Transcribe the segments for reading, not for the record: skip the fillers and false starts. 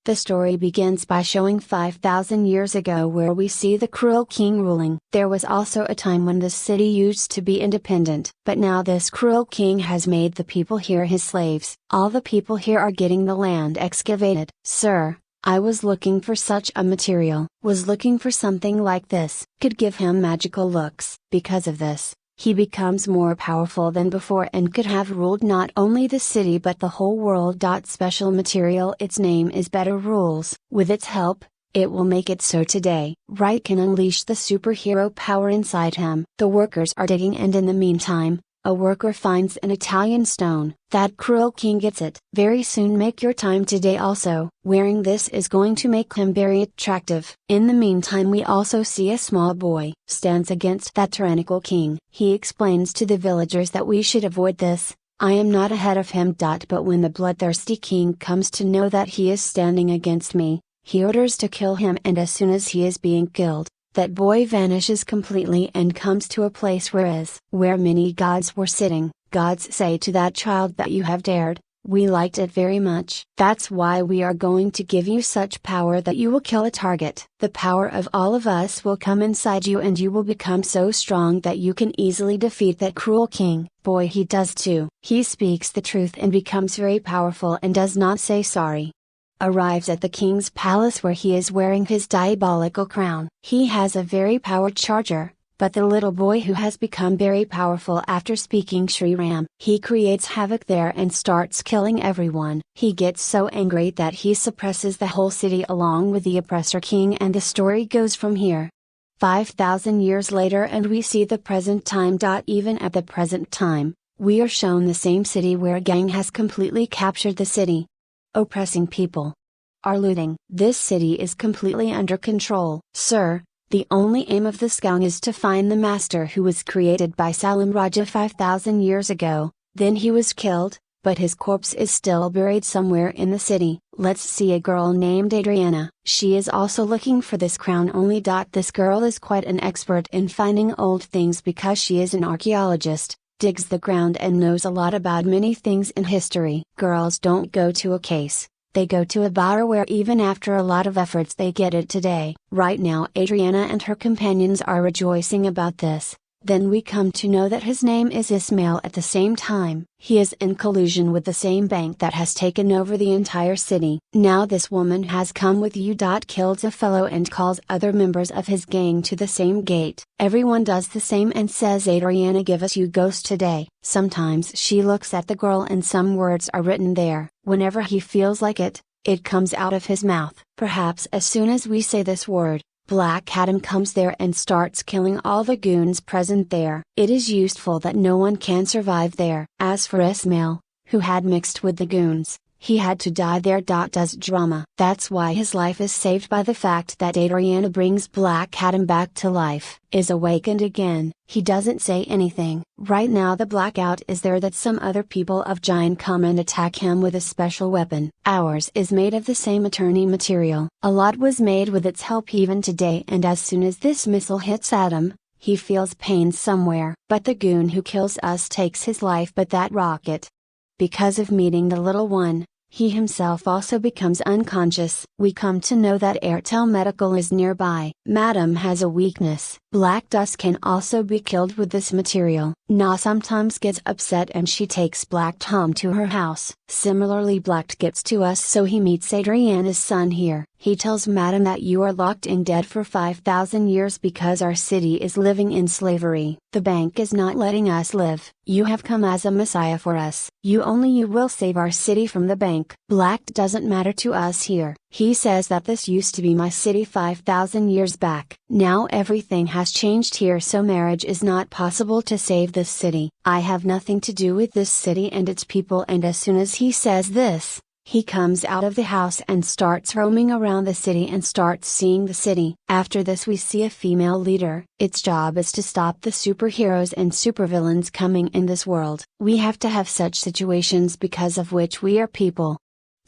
The story begins by showing 5,000 years ago where we see the cruel king ruling. There was also a time when this city used to be independent, but now this cruel king has made the people here his slaves. All the people here are getting the land excavated. Sir, I was looking for such a material, was looking for something like this, could give him magical looks. Because of this, he becomes more powerful than before and could have ruled not only the city but the whole world. Special material, its name is Better Rules. With its help, it will make it so today. Right can unleash the superhero power inside him. The workers are digging, and in the meantime, a worker finds an Italian stone. That cruel king gets it. Very soon make your time today also. Wearing this is going to make him very attractive. In the meantime we also see a small boy stands against that tyrannical king. He explains to the villagers that we should avoid this. I am not ahead of him. But when the bloodthirsty king comes to know that he is standing against me, he orders to kill him, and as soon as he is being killed, that boy vanishes completely and comes to a place where many gods were sitting. Gods say to that child that you have dared, we liked it very much. That's why we are going to give you such power that you will kill a target. The power of all of us will come inside you and you will become so strong that you can easily defeat that cruel king. Boy, he does too. He speaks the truth and becomes very powerful and does not say sorry. Arrives at the king's palace where he is wearing his diabolical crown. He has a very powered charger, but the little boy who has become very powerful after speaking Sri Ram, he creates havoc there and starts killing everyone. He gets so angry that he suppresses the whole city along with the oppressor king, and the story goes from here. 5,000 years later and we see the present time. Even at the present time, we are shown the same city where a gang has completely captured the city, oppressing people, are looting. This city is completely under control. Sir, the only aim of this gang is to find the master who was created by Salim Raja 5,000 years ago, then he was killed, but his corpse is still buried somewhere in the city. Let's see a girl named Adriana. She is also looking for this crown only. This girl is quite an expert in finding old things because she is an archaeologist, digs the ground and knows a lot about many things in history. Girls don't go to a case, they go to a bar where even after a lot of efforts they get it today. Right now Adriana and her companions are rejoicing about this. Then we come to know that his name is Ismail. At the same time, he is in collusion with the same bank that has taken over the entire city. Now this woman has come with you. Kills a fellow and calls other members of his gang to the same gate. Everyone does the same and says, Adriana, give us you ghost today. Sometimes she looks at the girl and some words are written there. Whenever he feels like it, it comes out of his mouth. Perhaps as soon as we say this word, Black Adam comes there and starts killing all the goons present there. It is useful that no one can survive there. As for Ismail, who had mixed with the goons, he had to die there. Does drama. That's why his life is saved by the fact that Adriana brings Black Adam back to life, is awakened again. He doesn't say anything. Right now the blackout is there that some other people of Giant come and attack him with a special weapon. Ours is made of the same attorney material. A lot was made with its help even today, and as soon as this missile hits Adam, he feels pain somewhere. But the goon who kills us takes his life. But that rocket, because of meeting the little one, he himself also becomes unconscious. We come to know that Airtel Medical is nearby. Madam has a weakness. Black Dust can also be killed with this material. Na sometimes gets upset and she takes Black Tom to her house. Similarly Black gets to us, so he meets Adriana's son here. He tells Madam that you are locked in dead for 5,000 years because our city is living in slavery. The bank is not letting us live. You have come as a messiah for us. You will save our city from the bank. Black doesn't matter to us here. He says that this used to be my city 5,000 years back. Now everything has changed here, so marriage is not possible to save this city. I have nothing to do with this city and its people. And as soon as he says this, he comes out of the house and starts roaming around the city and starts seeing the city. After this we see a female leader. Its job is to stop the superheroes and supervillains coming in this world. We have to have such situations because of which we are people.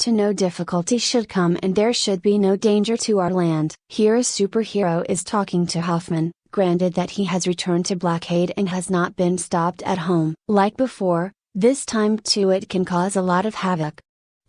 To no difficulty should come and there should be no danger to our land. Here a superhero is talking to Hoffman, granted that he has returned to blockade and has not been stopped at home. Like before, this time too it can cause a lot of havoc.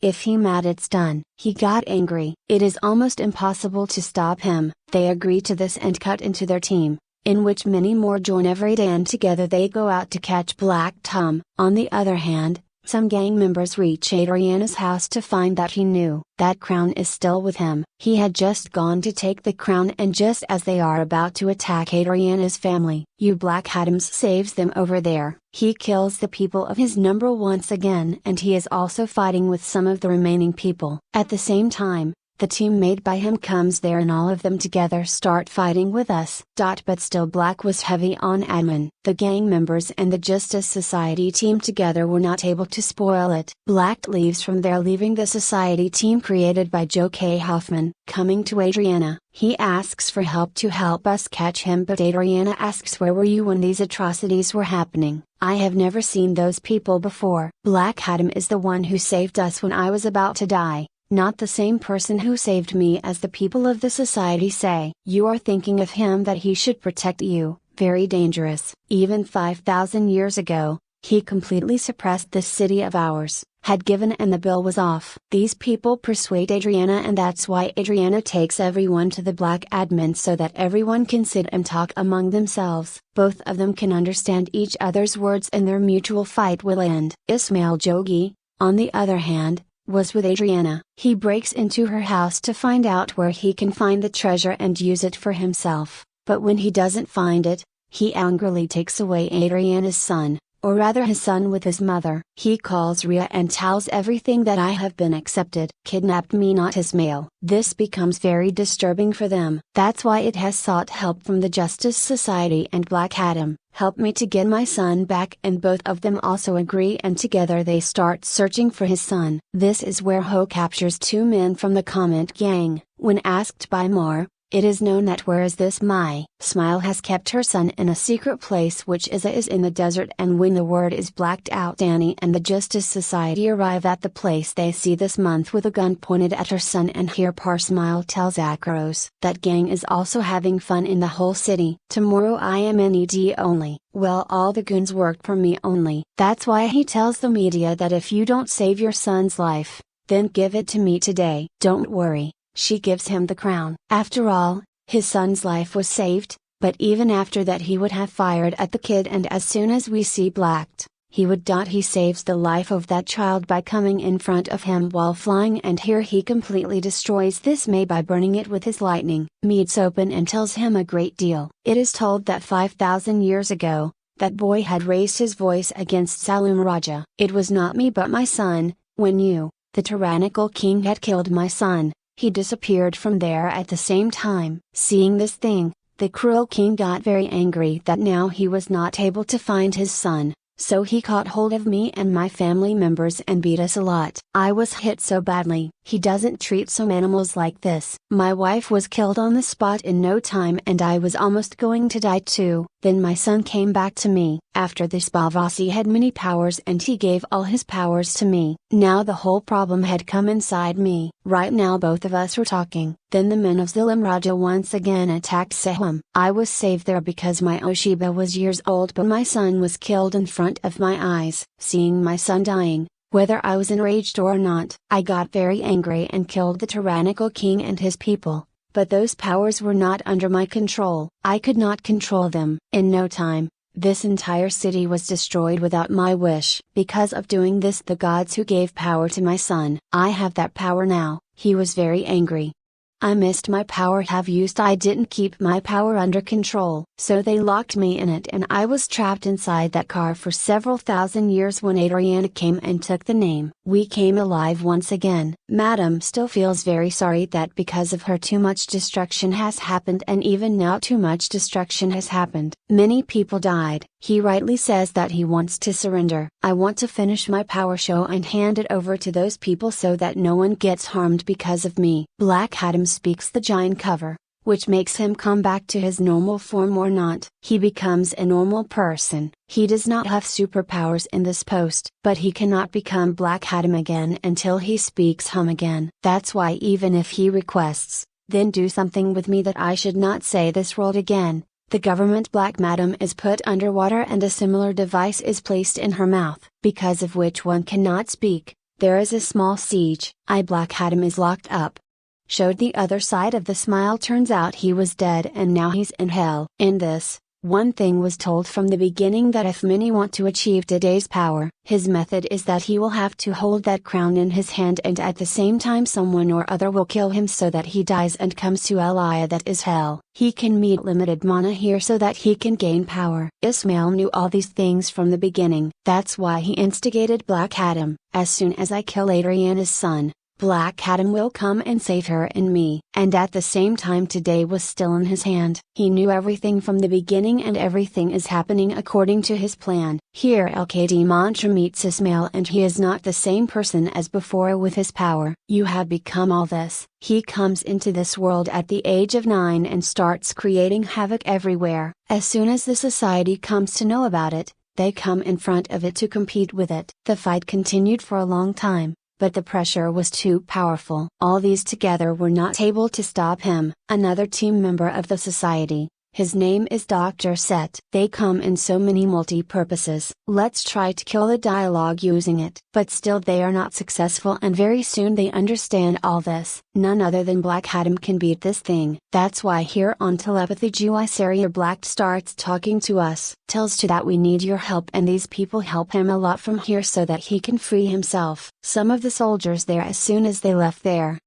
If he mad it's done. He got angry. It is almost impossible to stop him. They agree to this and cut into their team, in which many more join every day and together they go out to catch Black Tom. On the other hand, some gang members reach Adriana's house to find that he knew that crown is still with him. He had just gone to take the crown, and just as they are about to attack Adriana's family, Black Adams saves them over there. He kills the people of his number once again, and he is also fighting with some of the remaining people. At the same time, the team made by him comes there and all of them together start fighting with us. But still Black was heavy on admin. The gang members and the Justice Society team together were not able to spoil it. Black leaves from there, leaving the society team created by Joe K. Hoffman. Coming to Adriana, he asks for help to help us catch him, but Adriana asks, where were you when these atrocities were happening? I have never seen those people before. Black Adam is the one who saved us when I was about to die. Not the same person who saved me as the people of the society say. You are thinking of him that he should protect you. Very dangerous. Even 5,000 years ago, he completely suppressed this city of ours, had given, and the bill was off. These people persuade Adriana, and that's why Adriana takes everyone to the Black admin so that everyone can sit and talk among themselves. Both of them can understand each other's words and their mutual fight will end. Ismail Jogi, on the other hand, was with Adriana. He breaks into her house to find out where he can find the treasure and use it for himself, but when he doesn't find it, he angrily takes away Adriana's son, or rather his son with his mother. He calls Ria and tells everything that I have been accepted. Kidnapped me, not Ismail. This becomes very disturbing for them. That's why it has sought help from the Justice Society and Black Adam. Help me to get my son back, and both of them also agree, and together they start searching for his son. This is where Ho captures two men from the comment gang. When asked by Mar, it is known that where is this my Smile has kept her son in a secret place which is in the desert, and when the word is blacked out, Danny and the Justice Society arrive at the place they see this month with a gun pointed at her son, and here Smile tells Akaros that gang is also having fun in the whole city. Tomorrow I am NED only. Well, all the goons worked for me only. That's why he tells the media that if you don't save your son's life, then give it to me today. Don't worry. She gives him the crown. After all, his son's life was saved, but even after that he would have fired at the kid, and as soon as we see Blacked, he would. He saves the life of that child by coming in front of him while flying, and here he completely destroys this May by burning it with his lightning. Meets open and tells him a great deal. It is told that 5,000 years ago, that boy had raised his voice against Salum Raja. It was not me but my son. When you, the tyrannical king, had killed my son, he disappeared from there at the same time. Seeing this thing, the cruel king got very angry that now he was not able to find his son, so he caught hold of me and my family members and beat us a lot. I was hit so badly. He doesn't treat some animals like this. My wife was killed on the spot in no time, and I was almost going to die too. Then my son came back to me. After this, Bavasi had many powers and he gave all his powers to me. Now the whole problem had come inside me. Right now both of us were talking. Then the men of Zilim Raja once again attacked Seham. I was saved there because my Oshiba was years old, but my son was killed in front of my eyes. Seeing my son dying, whether I was enraged or not, I got very angry and killed the tyrannical king and his people. But those powers were not under my control. I could not control them. In no time, this entire city was destroyed without my wish. Because of doing this, the gods who gave power to my son, I have that power now. He was very angry. I missed my power I didn't keep my power under control. So they locked me in it and I was trapped inside that car for several thousand years when Adriana came and took the name. We came alive once again. Madam still feels very sorry that because of her too much destruction has happened, and even now too much destruction has happened. Many people died. He rightly says that he wants to surrender. I want to finish my power show and hand it over to those people so that no one gets harmed because of me. Black Adam speaks the giant cover, which makes him come back to his normal form or not. He becomes a normal person. He does not have superpowers in this post, but he cannot become Black Adam again until he speaks hum again. That's why even if he requests, then do something with me that I should not say this word again, the government Black Madam is put underwater and a similar device is placed in her mouth, because of which one cannot speak. There is a small siege. Black Adam is locked up. Showed the other side of the smile. Turns out he was dead and now he's in hell. In this, one thing was told from the beginning, that if many want to achieve today's power, his method is that he will have to hold that crown in his hand, and at the same time someone or other will kill him so that he dies and comes to Elia, that is hell. He can meet limited mana here so that he can gain power. Ismail knew all these things from the beginning. That's why he instigated Black Adam. As soon as I kill Adriana's son, Black Adam will come and save her and me. And at the same time today was still in his hand. He knew everything from the beginning and everything is happening according to his plan. Here LKD Mantra meets Ismail and he is not the same person as before with his power. You have become all this. He comes into this world at the age of 9 and starts creating havoc everywhere. As soon as the society comes to know about it, they come in front of it to compete with it. The fight continued for a long time, but the pressure was too powerful. All these together were not able to stop him. Another team member of the society, his name is Dr. Set. They come in so many multi-purposes. Let's try to kill the dialogue using it. But still they are not successful, and very soon they understand all this. None other than Black Adam can beat this thing. That's why here on Telepathy Juiceria Black starts talking to us. Tells to that we need your help, and these people help him a lot from here so that he can free himself. Some of the soldiers there, as soon as they left there,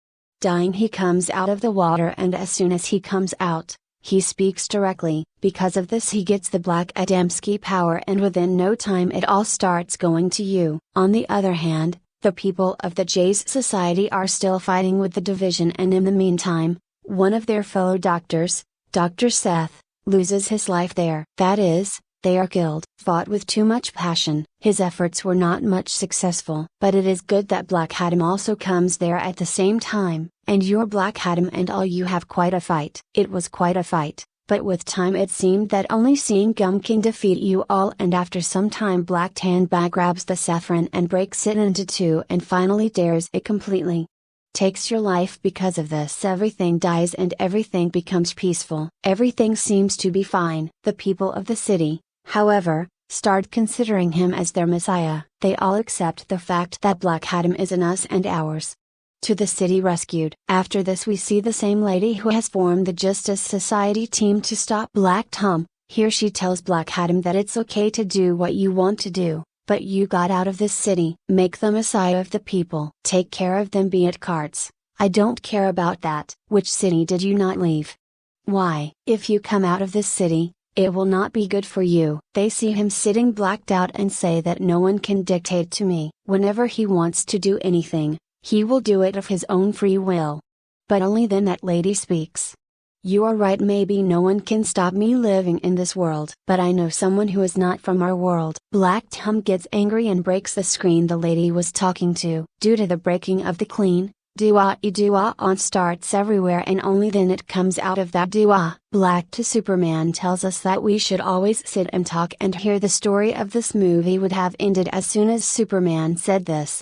dying, he comes out of the water, and as soon as he comes out, he speaks directly. Because of this he gets the Black Adamski power, and within no time it all starts going to you. On the other hand, the people of the Jays Society are still fighting with the division, and in the meantime, one of their fellow doctors, Dr. Seth, loses his life there. That is, they are killed. Fought with too much passion, his efforts were not much successful. But it is good that Black Adam also comes there at the same time, and you're Black Adam and all you have quite a fight. It was quite a fight, but with time it seemed that only seeing Gum can defeat you all, and after some time Black Tanbag grabs the saffron and breaks it into two and finally dares it completely. Takes your life. Because of this everything dies and everything becomes peaceful. Everything seems to be fine. The people of the city, however, start considering him as their messiah. They all accept the fact that Black Adam is in us and ours. To the city rescued. After this we see the same lady who has formed the Justice Society team to stop Black Tom. Here she tells Black Adam that it's okay to do what you want to do, but you got out of this city. Make the messiah of the people. Take care of them, be it carts. I don't care about that. Which city did you not leave? Why? If you come out of this city, it will not be good for you. They see him sitting blacked out and say that no one can dictate to me. Whenever he wants to do anything, he will do it of his own free will. But only then that lady speaks. You are right, maybe no one can stop me living in this world. But I know someone who is not from our world. Black Tom gets angry and breaks the screen the lady was talking to. Due to the breaking of the clean, dua on starts everywhere, and only then it comes out of that dua. Black to Superman tells us that we should always sit and talk, and here the story of this movie would have ended as soon as Superman said this.